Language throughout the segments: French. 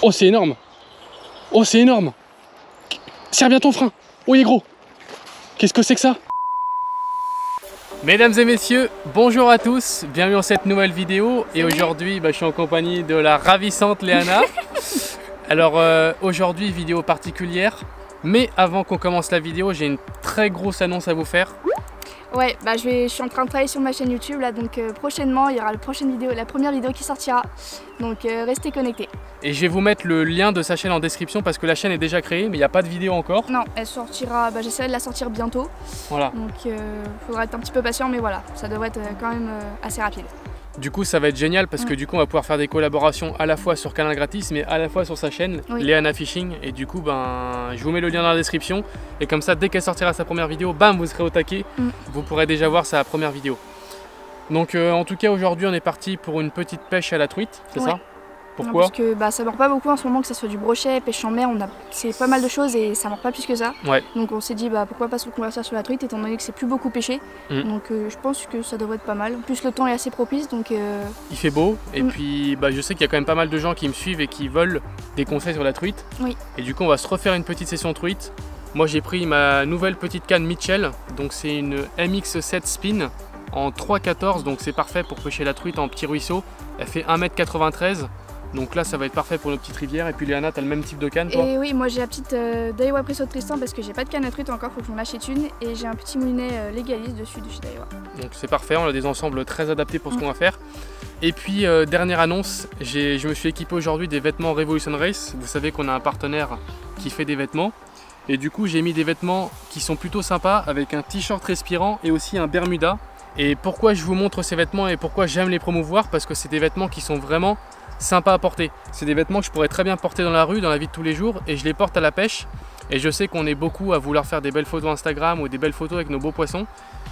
Oh, c'est énorme. Oh, c'est énorme. Serre bien ton frein. Oh, il est gros. Qu'est-ce que c'est que ça? Mesdames et messieurs, bonjour à tous. Bienvenue dans cette nouvelle vidéo. Et aujourd'hui, je suis en compagnie de la ravissante Léana. Alors, aujourd'hui, vidéo particulière. Mais avant qu'on commence la vidéo, j'ai une très grosse annonce à vous faire. Ouais, je suis en train de travailler sur ma chaîne YouTube là, donc prochainement il y aura la première vidéo qui sortira, donc restez connectés. Et je vais vous mettre le lien de sa chaîne en description parce que la chaîne est déjà créée, mais il n'y a pas de vidéo encore. Non, elle sortira, j'essaierai de la sortir bientôt. Voilà. Donc faudra être un petit peu patient, mais voilà, ça devrait être quand même assez rapide. Du coup, ça va être génial parce que du coup, on va pouvoir faire des collaborations à la fois sur Canal Gratis, mais à la fois sur sa chaîne, Léana Fishing. Et du coup, je vous mets le lien dans la description. Et comme ça, dès qu'elle sortira sa première vidéo, bam, vous serez au taquet. Vous pourrez déjà voir sa première vidéo. Donc, en tout cas, aujourd'hui, on est parti pour une petite pêche à la truite, c'est ça? Pourquoi? Parce que ça mord pas beaucoup en ce moment, que ce soit du brochet, pêche en mer, c'est pas mal de choses et ça mord pas plus que ça. Donc on s'est dit pourquoi pas se convertir sur la truite étant donné que c'est plus beaucoup pêché. Donc je pense que ça devrait être pas mal. En plus le temps est assez propice donc... Il fait beau et puis je sais qu'il y a quand même pas mal de gens qui me suivent et qui veulent des conseils sur la truite. Et du coup on va se refaire une petite session truite. Moi j'ai pris ma nouvelle petite canne Mitchell, donc c'est une MX7 Spin en 3,14, donc c'est parfait pour pêcher la truite en petit ruisseau. Elle fait 1,93 m. Donc là ça va être parfait pour nos petites rivières. Et puis Léana, t'as le même type de canne toi? Et oui, moi j'ai la petite Daiwa Presso Tristan parce que j'ai pas de canne à truite encore, faut que j'en achète une. Et j'ai un petit moulinet Légaliste dessus de chez Daiwa. Donc c'est parfait, on a des ensembles très adaptés pour ce qu'on va faire. Et puis dernière annonce, je me suis équipé aujourd'hui des vêtements Revolution Race. Vous savez qu'on a un partenaire qui fait des vêtements. Et du coup j'ai mis des vêtements qui sont plutôt sympas avec un t-shirt respirant et aussi un Bermuda. Et pourquoi je vous montre ces vêtements et pourquoi j'aime les promouvoir? Parce que c'est des vêtements qui sont vraiment sympa à porter. C'est des vêtements que je pourrais très bien porter dans la rue, dans la vie de tous les jours, et je les porte à la pêche. Et je sais qu'on est beaucoup à vouloir faire des belles photos Instagram ou des belles photos avec nos beaux poissons.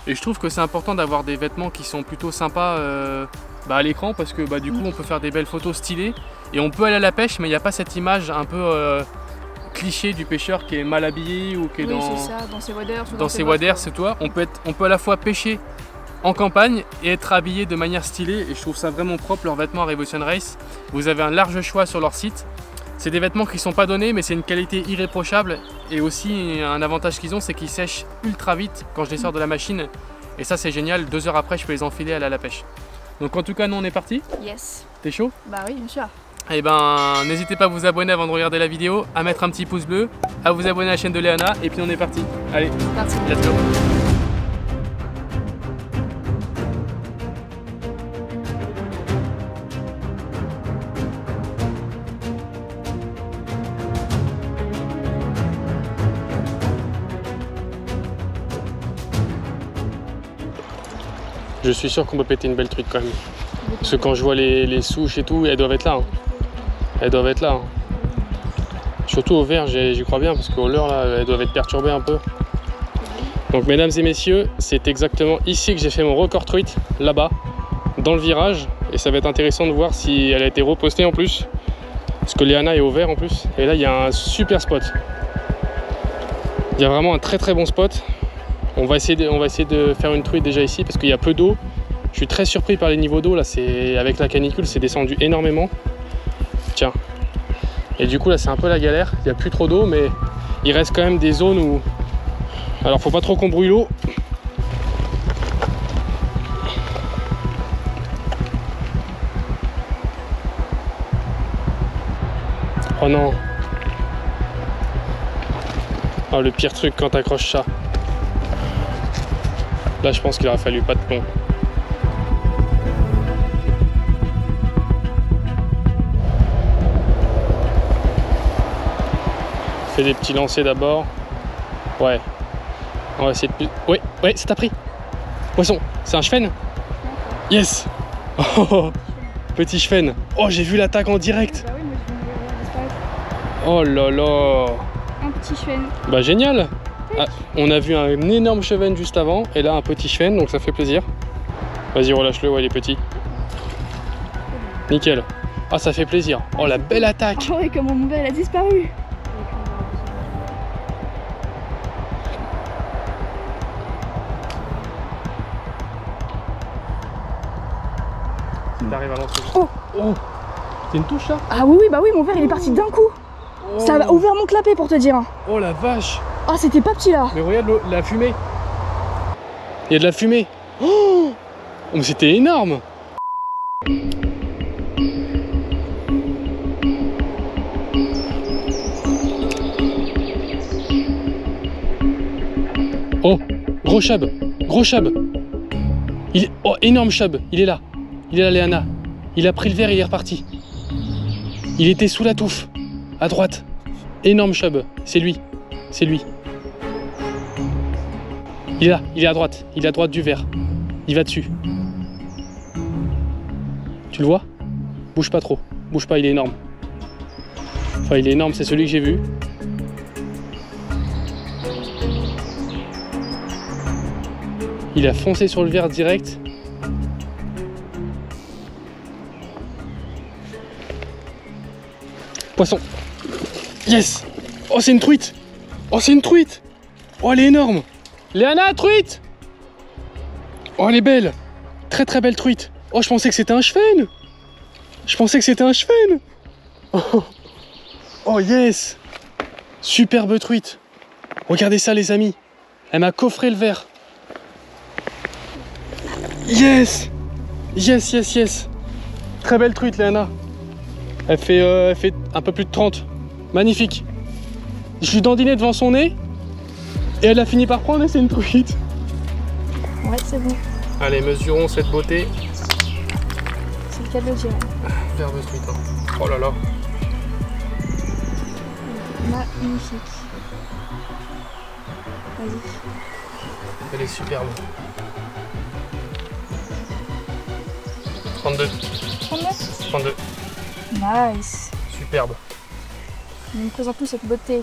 Et je trouve que c'est important d'avoir des vêtements qui sont plutôt sympas à l'écran parce que du coup on peut faire des belles photos stylées et on peut aller à la pêche, mais il n'y a pas cette image un peu cliché du pêcheur qui est mal habillé ou qui est dans ses waders, c'est toi. On peut à la fois pêcher en campagne et être habillé de manière stylée et je trouve ça vraiment propre, leurs vêtements à Revolution Race. Vous avez un large choix sur leur site. C'est des vêtements qui ne sont pas donnés mais c'est une qualité irréprochable et aussi un avantage qu'ils ont, c'est qu'ils sèchent ultra vite quand je les sors de la machine et ça c'est génial, 2 heures après je peux les enfiler à la pêche. Donc en tout cas nous on est parti. Yes. T'es chaud? Bah oui bien sûr. Et n'hésitez pas à vous abonner avant de regarder la vidéo, à mettre un petit pouce bleu, à vous abonner à la chaîne de Léana et puis on est parti. Allez, let's go. Je suis sûr qu'on peut péter une belle truite quand même. Parce que quand je vois les souches et tout, elles doivent être là. Elles doivent être là. Surtout au vert, j'y crois bien, parce qu'au leurre, là, elles doivent être perturbées un peu. Donc mesdames et messieurs, c'est exactement ici que j'ai fait mon record truite, là-bas, dans le virage. Et ça va être intéressant de voir si elle a été repostée en plus. Parce que Léana est au vert en plus. Et là, il y a un super spot. Il y a vraiment un très très bon spot. On va essayer de faire une truite déjà ici parce qu'il y a peu d'eau. Je suis très surpris par les niveaux d'eau là, avec la canicule c'est descendu énormément. Tiens. Et du coup là c'est un peu la galère, il n'y a plus trop d'eau mais il reste quand même des zones où... Alors faut pas trop qu'on brouille l'eau. Oh non. Oh le pire truc quand t'accroches ça. Là, je pense qu'il aurait fallu pas de plomb. Fais des petits lancers d'abord. Ouais. On va essayer de... Ouais, ça t'a pris. Poisson, c'est un chevenne? Yes. Oh, petit chevenne. Oh, j'ai vu l'attaque en direct. Oh là là. Un petit chevenne. Bah génial. Ah, on a vu un énorme chevenne juste avant et là un petit chevenne donc ça fait plaisir. Vas-y relâche-le, ouais il est petit. Nickel. Ah ça fait plaisir. Oh la belle attaque. Oh oui comment mon bel a disparu. Si t'arrives à lancer. Oh. Oh. C'est une touche là? Ah oui, oui, bah oui, mon verre il est parti d'un coup. Oh. Ça a ouvert mon clapet pour te dire. Oh la vache. Ah, c'était pas petit là. Mais regarde la fumée. Il y a de la fumée. Oh, mais c'était énorme. Oh, gros chub, gros chub. Oh, énorme chub, il est là, Léana. Il a pris le verre et il est reparti. Il était sous la touffe, à droite. Énorme chub, c'est lui, c'est lui. Il est là, il est à droite du verre. Il va dessus. Tu le vois? Bouge pas trop, bouge pas, il est énorme. Enfin, il est énorme, c'est celui que j'ai vu. Il a foncé sur le verre direct. Poisson. Yes. Oh, c'est une truite. Oh, c'est une truite. Oh, elle est énorme. Léana, truite. Oh, elle est belle. Très très belle truite. Oh, je pensais que c'était un chevenne. Oh, oh yes. Superbe truite. Regardez ça, les amis. Elle m'a coffré le verre. Yes. Yes, yes, yes. Très belle truite, Léana. Elle fait un peu plus de 30. Magnifique. Je lui dandinais devant son nez. Et elle a fini par prendre et c'est une truite. Ouais, c'est bon. Allez, mesurons cette beauté. C'est le cas de le dire. Superbe truite. Hein. Oh là là. Magnifique. Vas-y. Elle est superbe. 32. 32. Nice. Superbe. Nous présentons cette beauté.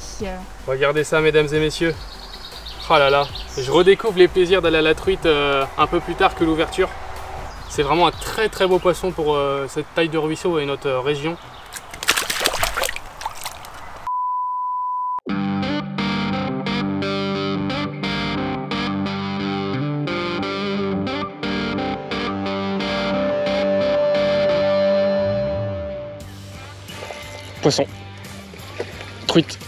Regardez ça, mesdames et messieurs. Oh là là, je redécouvre les plaisirs d'aller à la truite un peu plus tard que l'ouverture. C'est vraiment un très très beau poisson pour cette taille de ruisseau et notre région. Poisson. Truite.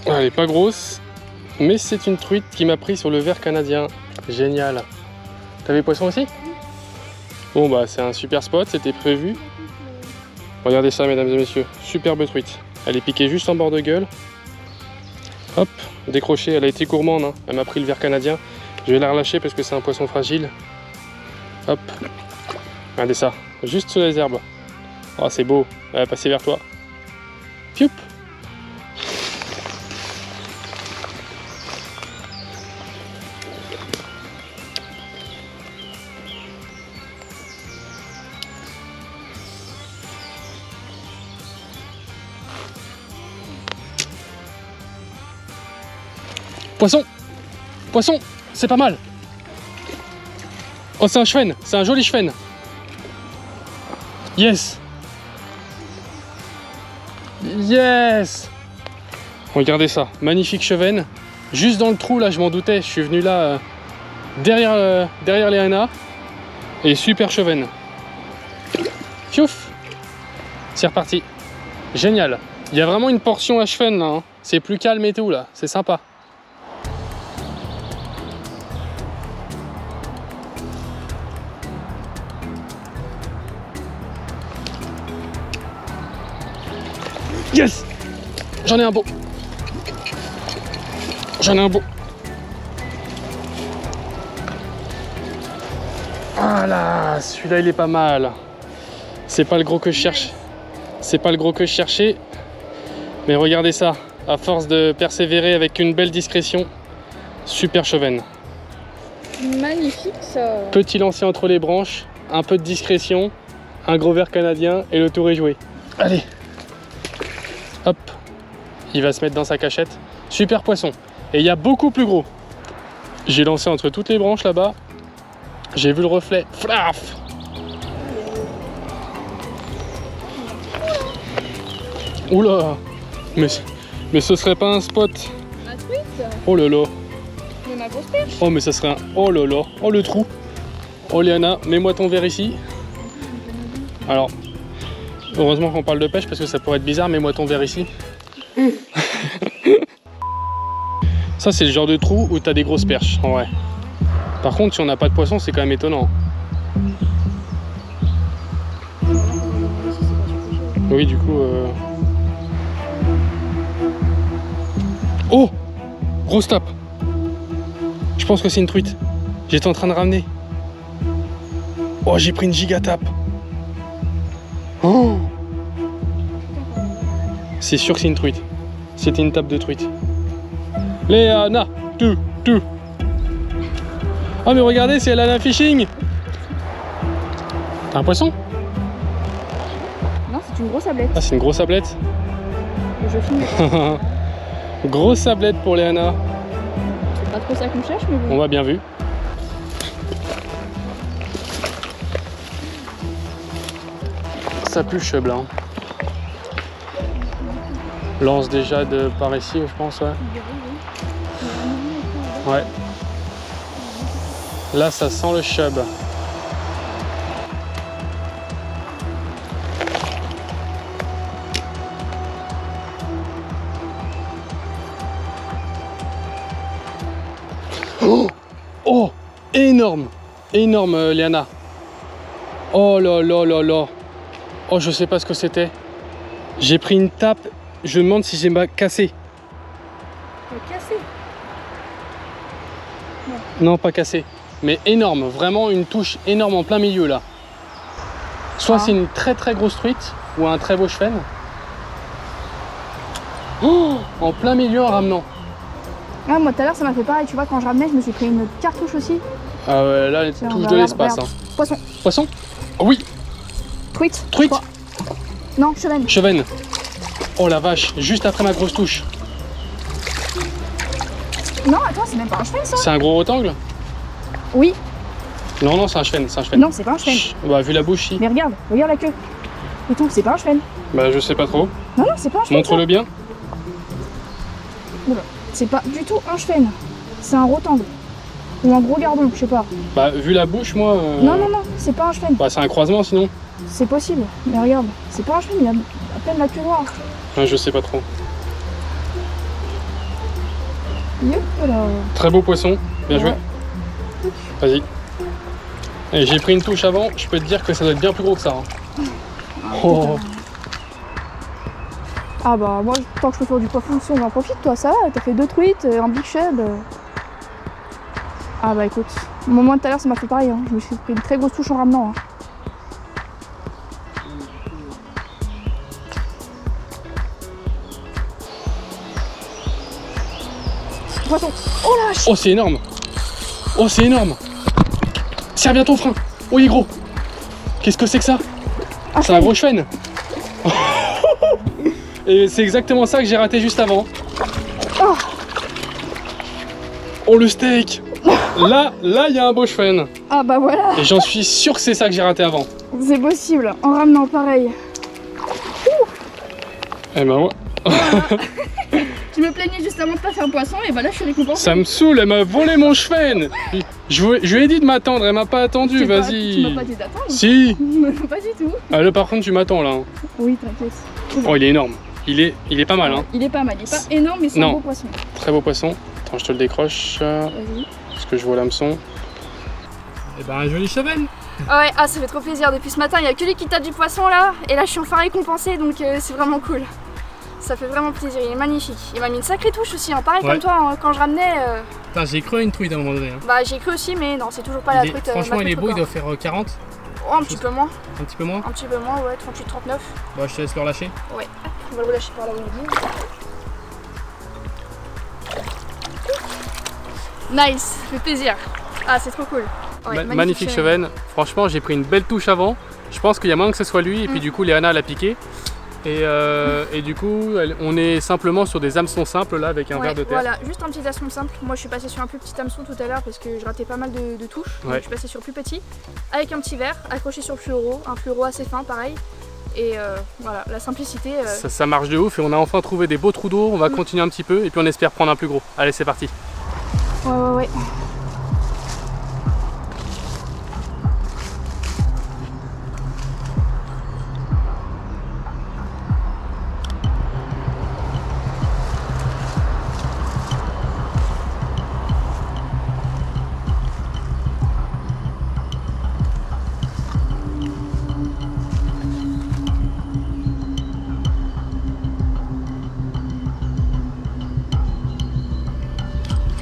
Elle n'est pas grosse, mais c'est une truite qui m'a pris sur le verre canadien. Génial. T'avais poisson aussi? Bon bah c'est un super spot, c'était prévu. Regardez ça, mesdames et messieurs. Superbe truite. Elle est piquée juste en bord de gueule. Hop, décrochée. Elle a été gourmande, hein. Elle m'a pris le verre canadien. Je vais la relâcher parce que c'est un poisson fragile. Hop. Regardez ça. Juste sous les herbes. Oh, c'est beau. Elle va passer vers toi. Pioup. Poisson. Poisson, c'est pas mal. Oh, c'est un chevenne, c'est un joli chevenne. Yes. Yes. Regardez ça, magnifique chevenne. Juste dans le trou là, je m'en doutais. Je suis venu là derrière Léana. Et super chevenne. Fiouf. C'est reparti. Génial. Il y a vraiment une portion à chevenne là. Hein. C'est plus calme et tout là. C'est sympa. Yes. J'en ai un beau. J'en ai un beau. Voilà, celui-là il est pas mal. C'est pas le gros que je cherche. C'est pas le gros que je cherchais. Mais regardez ça. À force de persévérer avec une belle discrétion. Super chevenne. Magnifique ça. Petit lancer entre les branches. Un peu de discrétion. Un gros verre canadien et le tour est joué. Allez. Hop, il va se mettre dans sa cachette. Super poisson. Et il y a beaucoup plus gros. J'ai lancé entre toutes les branches là-bas. J'ai vu le reflet. Flaf. Oula. Mais ce serait pas un spot. La truite. Oh là là. Il y a ma grosse perche. Oh mais ça serait un... Oh là là. Oh le trou. Oh Léana, mets-moi ton verre ici. Alors, Heureusement qu'on parle de pêche parce que ça pourrait être bizarre, mets-moi ton verre ici. Ça c'est le genre de trou où tu as des grosses perches en vrai. Par contre si on n'a pas de poisson c'est quand même étonnant. Oui du coup... Oh! Grosse tape! Je pense que c'est une truite. J'étais en train de ramener. Oh j'ai pris une giga tape. Oh! C'est sûr que c'est une truite. C'était une tape de truite. Léana, tout. Oh mais regardez, c'est Léana Fishing. T'as un poisson? Non, c'est une grosse sablette. Ah, c'est une grosse sablette. Je filme. Grosse sablette pour Léana. C'est pas trop ça qu'on cherche, mais bon. On va bien vu. Ça pue le chub là. Hein. Lance déjà de par ici, je pense, ouais. Ouais. Là, ça sent le chub. Oh, oh, énorme, énorme, Léana. Oh là là là là. Oh, je sais pas ce que c'était. J'ai pris une tape. Je me demande si j'ai cassé. Cassé? Non, pas cassé. Mais énorme. Vraiment une touche énorme en plein milieu là. Soit c'est une très très grosse truite ou un très beau chevenne. Oh, en plein milieu en ramenant. Ah, moi tout à l'heure ça m'a fait pareil. Tu vois, quand je ramenais, je me suis pris une cartouche aussi. Ah ouais, là, touche de l'espace. Hein. Poisson. Poisson? Oh, oui. Truite. Truite? Non, chevenne. Chevenne. Oh la vache, juste après ma grosse touche. Non, attends, c'est même pas un chevenne ça. C'est un gros rectangle? Oui. Non, non, c'est un chevenne, c'est un chevenne. Non, c'est pas un chevenne. Bah, vu la bouche, si. Mais regarde la queue. Et tout, c'est pas un chevenne. Bah, je sais pas trop. Non, non, c'est pas un chevenne. Montre-le bien. C'est pas du tout un chevenne. C'est un rectangle. Ou un gros gardon, je sais pas. Bah, vu la bouche, moi. Non, non, non, c'est pas un chevenne. Bah, c'est un croisement sinon. C'est possible. Mais regarde, c'est pas un chevenne, il a à peine la queue noire. Ouais, je sais pas trop. Yep, là. Très beau poisson, bien joué. Ouais. Vas-y. Et j'ai pris une touche avant, je peux te dire que ça doit être bien plus gros que ça. Hein. Oh. Ah bah moi, tant que je peux faire du poisson, si on en profite, toi ça va, t'as fait 2 truites, un big chub. Ah bah écoute, moi tout à l'heure ça m'a fait pareil, hein. Je me suis pris une très grosse touche en ramenant. Hein. Poisson. Oh la vache. Oh c'est énorme. Oh c'est énorme. Serre bien ton frein. Oh il est gros. Qu'est-ce que c'est que ça? C'est un gros chevenne. Et c'est exactement ça que j'ai raté juste avant. Oh le steak. Là il y a un beau chevenne. Ah bah voilà. Et j'en suis sûr que c'est ça que j'ai raté avant. C'est possible, en ramenant pareil. Eh ben ouais. Je me plaignais juste avant de pas faire poisson et bah là je suis récompensée. Ça me saoule, elle m'a volé mon chevenne. Je lui ai dit de m'attendre, elle m'a pas attendu, vas-y. Tu m'as pas dit d'attendre? Si. Pas du tout. Ah là par contre tu m'attends là. Oui t'inquiète. Oh il est énorme, il est pas mal hein. Il est pas mal, il est pas énorme mais c'est un beau poisson. Très beau poisson. Attends je te le décroche. Vas-y. Parce que je vois l'hameçon. Et ben un joli chevenne. Ah ouais, ah ça fait trop plaisir, depuis ce matin il y a que lui qui tape du poisson là. Et là je suis enfin récompensée donc c'est vraiment cool. Ça fait vraiment plaisir, il est magnifique. Il m'a mis une sacrée touche aussi, hein. Pareil comme toi, hein, quand je ramenais... Putain, j'ai cru à une truite à un moment donné. Hein. Bah j'ai cru aussi, mais non, c'est toujours pas la truite. Franchement, il est beau, il doit faire 40. Oh, un petit peu moins. Un petit peu moins? Un petit peu moins, ouais, 38-39. Bah je te laisse le relâcher. Ouais, on va le relâcher par là aujourd'hui. Nice, ça fait plaisir. Ah, c'est trop cool. Ouais, magnifique chevenne. Franchement, j'ai pris une belle touche avant. Je pense qu'il y a moyen que ce soit lui, et puis du coup, Léana l'a piqué. Et du coup, on est simplement sur des hameçons simples là avec un verre de terre. Voilà, juste un petit hameçon simple. Moi je suis passée sur un plus petit hameçon tout à l'heure parce que je ratais pas mal de touches. Donc je suis passée sur plus petit avec un petit verre accroché sur le fluoro, un fluoro assez fin pareil. Et voilà, la simplicité. Ça marche de ouf et on a enfin trouvé des beaux trous d'eau. On va continuer un petit peu et puis on espère prendre un plus gros. Allez, c'est parti. Ouais.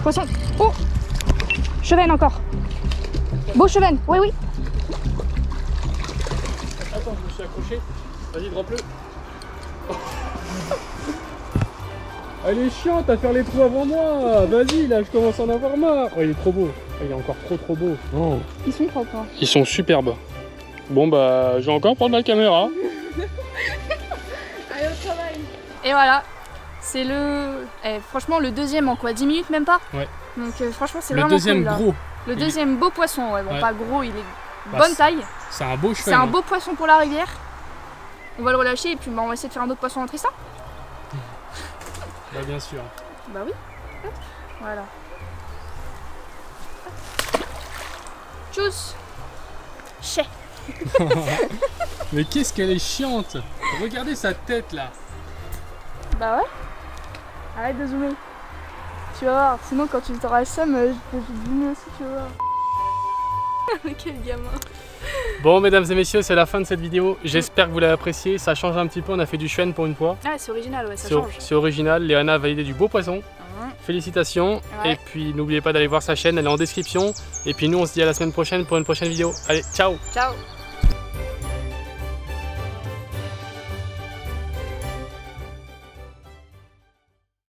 Poisson. Oh, chevenne encore. Beau chevenne, oui, oui. Attends, je me suis accroché. Vas-y, drop-le. Elle est chiante à faire les trous avant moi. Vas-y, là, je commence à en avoir marre. Oh, il est trop beau. Il est encore trop beau. Oh. Ils sont propres. Hein. Ils sont superbes. Bon, bah, je vais encore prendre ma caméra. Allez, au travail. Et voilà. C'est le... franchement, le deuxième en quoi 10 minutes, même pas. Ouais. Donc, franchement, c'est vraiment cool. Le deuxième gros. Le deuxième beau poisson. Ouais, bon, pas gros, il est bonne taille. C'est un beau cheveu. C'est un beau poisson pour la rivière. On va le relâcher et puis bah, on va essayer de faire un autre poisson en Tristan. Bah bien sûr. Bah oui. Voilà. Tchuss. Chais. Mais qu'est-ce qu'elle est chiante. Regardez sa tête là. Bah ouais. Arrête de zoomer. Tu vas voir, sinon quand tu t'auras le seum, je peux zoomer aussi, tu vas voir. Quel gamin. Bon mesdames et messieurs, c'est la fin de cette vidéo. J'espère que vous l'avez apprécié. Ça change un petit peu, on a fait du chuen pour une fois. Ah c'est original, ouais, ça change. C'est original, Léana a validé du beau poisson. Félicitations. Ouais. Et puis n'oubliez pas d'aller voir sa chaîne, elle est en description. Et puis nous on se dit à la semaine prochaine pour une prochaine vidéo. Allez, ciao. Ciao.